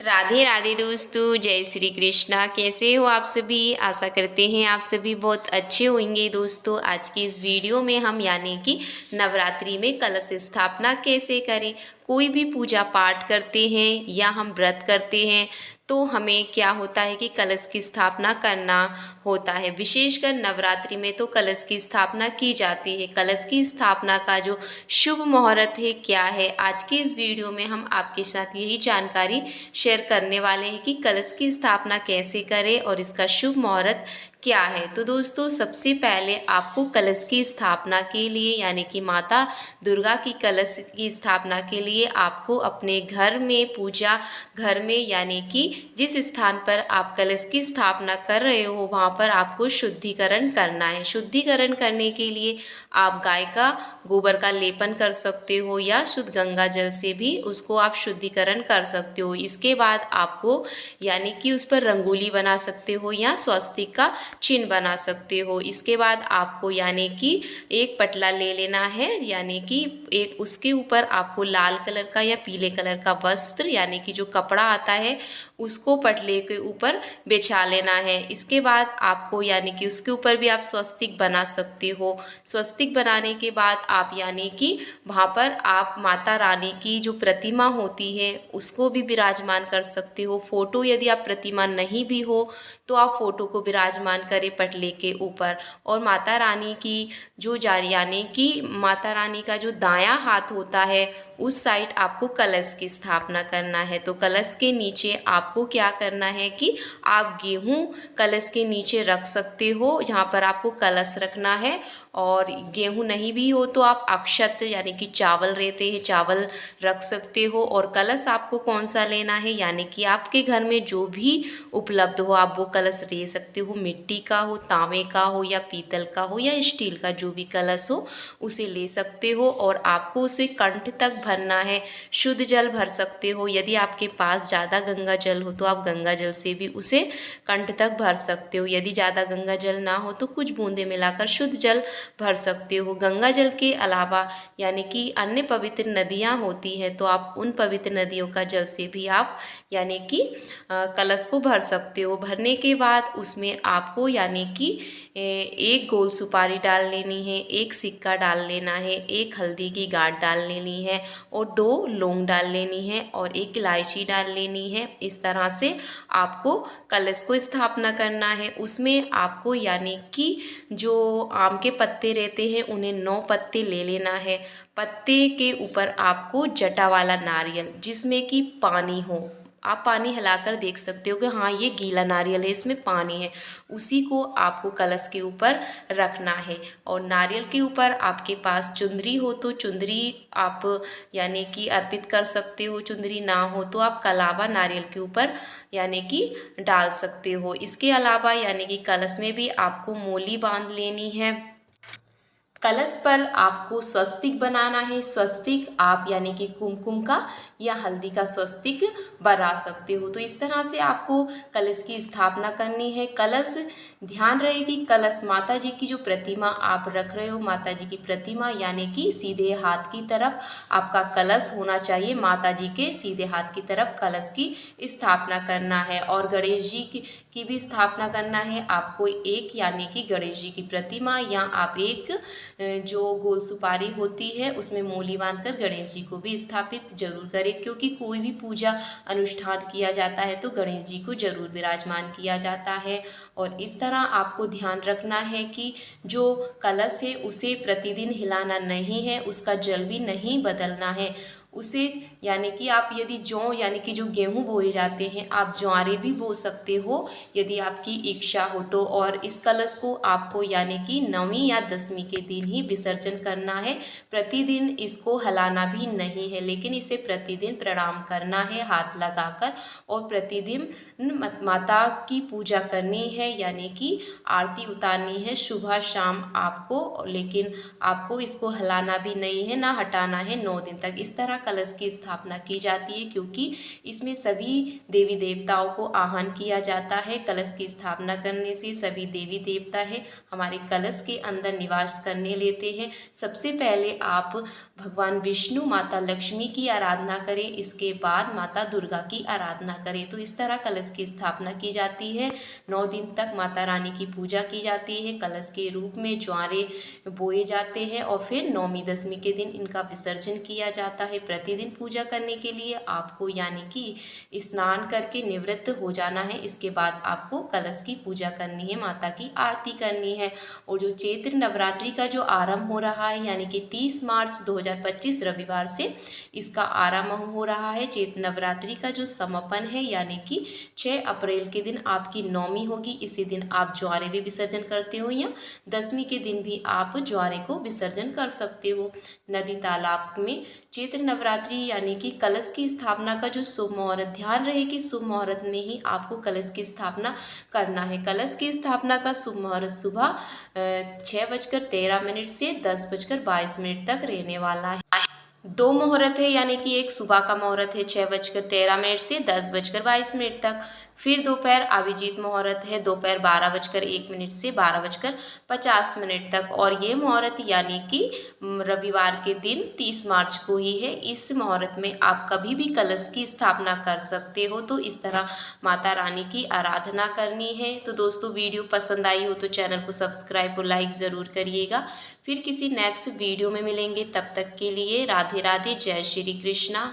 राधे राधे दोस्तों, जय श्री कृष्णा। कैसे हो आप सभी? आशा करते हैं आप सभी बहुत अच्छे होंगे। दोस्तों, आज की इस वीडियो में हम यानी कि नवरात्रि में कलश स्थापना कैसे करें। कोई भी पूजा पाठ करते हैं या हम व्रत करते हैं तो हमें क्या होता है कि कलश की स्थापना करना होता है। विशेषकर नवरात्रि में तो कलश की स्थापना की जाती है। कलश की स्थापना का जो शुभ मुहूर्त है क्या है, आज की इस वीडियो में हम आपके साथ यही जानकारी शेयर करने वाले हैं कि कलश की स्थापना कैसे करें और इसका शुभ मुहूर्त क्या है। तो दोस्तों, सबसे पहले आपको कलश की स्थापना के लिए यानी कि माता दुर्गा की कलश की स्थापना के लिए आपको अपने घर में पूजा घर में यानी कि जिस स्थान पर आप कलश की स्थापना कर रहे हो वहाँ पर आपको शुद्धिकरण करना है। शुद्धिकरण करने के लिए आप गाय का गोबर का लेपन कर सकते हो या शुद्ध गंगा जल से भी उसको आप शुद्धिकरण कर सकते हो। इसके बाद आपको यानी कि उस पर रंगोली बना सकते हो या स्वस्तिक का चिन्ह बना सकते हो। इसके बाद आपको यानी कि एक पटला ले लेना है, यानी कि एक उसके ऊपर आपको लाल कलर का या पीले कलर का वस्त्र यानी कि जो कपड़ा आता है उसको पटले के ऊपर बिछा लेना है। इसके बाद आपको यानी कि उसके ऊपर भी आप स्वस्तिक बना सकते हो। स्वस्तिक बनाने के बाद आप यानी कि वहाँ पर आप माता रानी की जो प्रतिमा होती है उसको भी विराजमान कर सकते हो। फोटो यदि आप प्रतिमा नहीं भी हो तो आप फोटो को विराजमान करें पटले के ऊपर। और माता रानी की जो यानी कि माता रानी का जो दायां हाथ होता है उस साइड आपको कलश की स्थापना करना है। तो कलश के नीचे आपको क्या करना है कि आप गेहूं कलश के नीचे रख सकते हो, जहाँ पर आपको कलश रखना है। और गेहूं नहीं भी हो तो आप अक्षत यानी कि चावल रहते हैं चावल रख सकते हो। और कलश आपको कौन सा लेना है यानी कि आपके घर में जो भी उपलब्ध हो आप वो कलश ले सकते हो। मिट्टी का हो, तांबे का हो या पीतल का हो या स्टील का जो भी कलश हो उसे ले सकते हो। और आपको उसे कंठ तक भरना है। शुद्ध जल भर सकते हो। यदि आपके पास ज़्यादा गंगा जल हो तो आप गंगा जल से भी उसे कंठ तक भर सकते हो। यदि ज़्यादा गंगा जल ना हो तो कुछ बूंदे मिलाकर शुद्ध जल भर सकते हो। गंगा जल के अलावा यानी कि अन्य पवित्र नदियाँ होती हैं तो आप उन पवित्र नदियों का जल से भी आप यानी कि कलश को भर सकते हो। भरने के बाद उसमें आपको यानी कि एक गोल सुपारी डाल लेनी है, एक सिक्का डाल लेना है, एक हल्दी की गांठ डाल लेनी है और 2 लौंग डाल लेनी है और एक इलायची डाल लेनी है। इस तरह से आपको कलश को स्थापना करना है। उसमें आपको यानी कि जो आम के पत्ते रहते हैं उन्हें 9 पत्ते ले लेना है। पत्ते के ऊपर आपको जटा वाला नारियल जिसमें कि पानी हो, आप पानी हिलाकर देख सकते हो कि हाँ ये गीला नारियल है, इसमें पानी है, उसी को आपको कलश के ऊपर रखना है। और नारियल के ऊपर आपके पास चुंदरी हो तो चुंदरी आप यानी कि अर्पित कर सकते हो। चुंदरी ना हो तो आप कलावा नारियल के ऊपर यानी कि डाल सकते हो। इसके अलावा यानी कि कलश में भी आपको मोली बांध लेनी है। कलश पर आपको स्वस्तिक बनाना है। स्वस्तिक आप यानी कि कुमकुम का या हल्दी का स्वस्तिक बना सकते हो। तो इस तरह से आपको कलश की स्थापना करनी है। कलश ध्यान रहे कि कलश माता जी की जो प्रतिमा आप रख रहे हो, माता जी की प्रतिमा यानी कि सीधे हाथ की तरफ आपका कलश होना चाहिए। माता जी के सीधे हाथ की तरफ कलश की स्थापना करना है। और गणेश जी की भी स्थापना करना है। आपको एक यानी कि गणेश जी की प्रतिमा या आप एक जो गोल सुपारी होती है उसमें मूली बांधकर गणेश जी को भी स्थापित जरूर करें, क्योंकि कोई भी पूजा अनुष्ठान किया जाता है तो गणेश जी को जरूर विराजमान किया जाता है। और इस तरह आपको ध्यान रखना है कि जो कलश है उसे प्रतिदिन हिलाना नहीं है, उसका जल भी नहीं बदलना है। उसे यानी कि आप यदि जौ यानी कि जो गेहूं बोए जाते हैं आप ज्वारे भी बो सकते हो यदि आपकी इच्छा हो तो। और इस कलश को आपको यानी कि 9वीं या 10वीं के दिन ही विसर्जन करना है। प्रतिदिन इसको हिलाना भी नहीं है, लेकिन इसे प्रतिदिन प्रणाम करना है हाथ लगाकर। और प्रतिदिन माता की पूजा करनी है यानी कि आरती उतारनी है सुबह शाम आपको, लेकिन आपको इसको हिलाना भी नहीं है ना हटाना है 9 दिन तक। इस तरह कलश की स्थापना की जाती है, क्योंकि इसमें सभी देवी देवताओं को आह्वान किया जाता है। कलश की स्थापना करने से सभी देवी देवता है हमारे कलश के अंदर निवास करने लेते हैं। सबसे पहले आप भगवान विष्णु, माता लक्ष्मी की आराधना करें, इसके बाद माता दुर्गा की आराधना करें। तो इस तरह कलश की स्थापना की जाती है। 9 दिन तक माता रानी की पूजा की जाती है। कलश के रूप में ज्वारे बोए जाते हैं और फिर नौमी दशमी के दिन इनका विसर्जन किया जाता है। प्रतिदिन पूजा करने के लिए आपको यानी कि स्नान करके निवृत्त हो जाना है। इसके बाद आपको कलश की पूजा करनी है, माता की आरती करनी है। और जो चैत्र नवरात्रि का जो आरंभ हो रहा है यानी कि 30 मार्च 2025 रविवार से इसका आरंभ हो रहा है। चैत्र नवरात्रि का जो समापन है यानी कि 6 अप्रैल के दिन आपकी नौमी होगी। इसी दिन आप ज्वारे भी विसर्जन करते हो या दशमी के दिन भी आप ज्वारे को विसर्जन कर सकते हो नदी तालाब में। चैत्र नवरात्रि यानी कि कलश की स्थापना का जो शुभ मुहूर्त, ध्यान रहे कि शुभ मुहूर्त में ही आपको कलश की स्थापना करना है। कलश की स्थापना का शुभ मुहूर्त सुबह 6:13 से 10:22 तक रहने वाला है। 2 मुहूर्त है यानी कि एक सुबह का मुहूर्त है 6:13 से 10:22 तक। फिर दोपहर अभिजीत मुहूर्त है दोपहर 12:01 से 12:50 तक। और ये मुहूर्त यानी कि रविवार के दिन 30 मार्च को ही है। इस मुहूर्त में आप कभी भी कलश की स्थापना कर सकते हो। तो इस तरह माता रानी की आराधना करनी है। तो दोस्तों वीडियो पसंद आई हो तो चैनल को सब्सक्राइब और लाइक ज़रूर करिएगा। फिर किसी नेक्स्ट वीडियो में मिलेंगे, तब तक के लिए राधे राधे, जय श्री कृष्णा।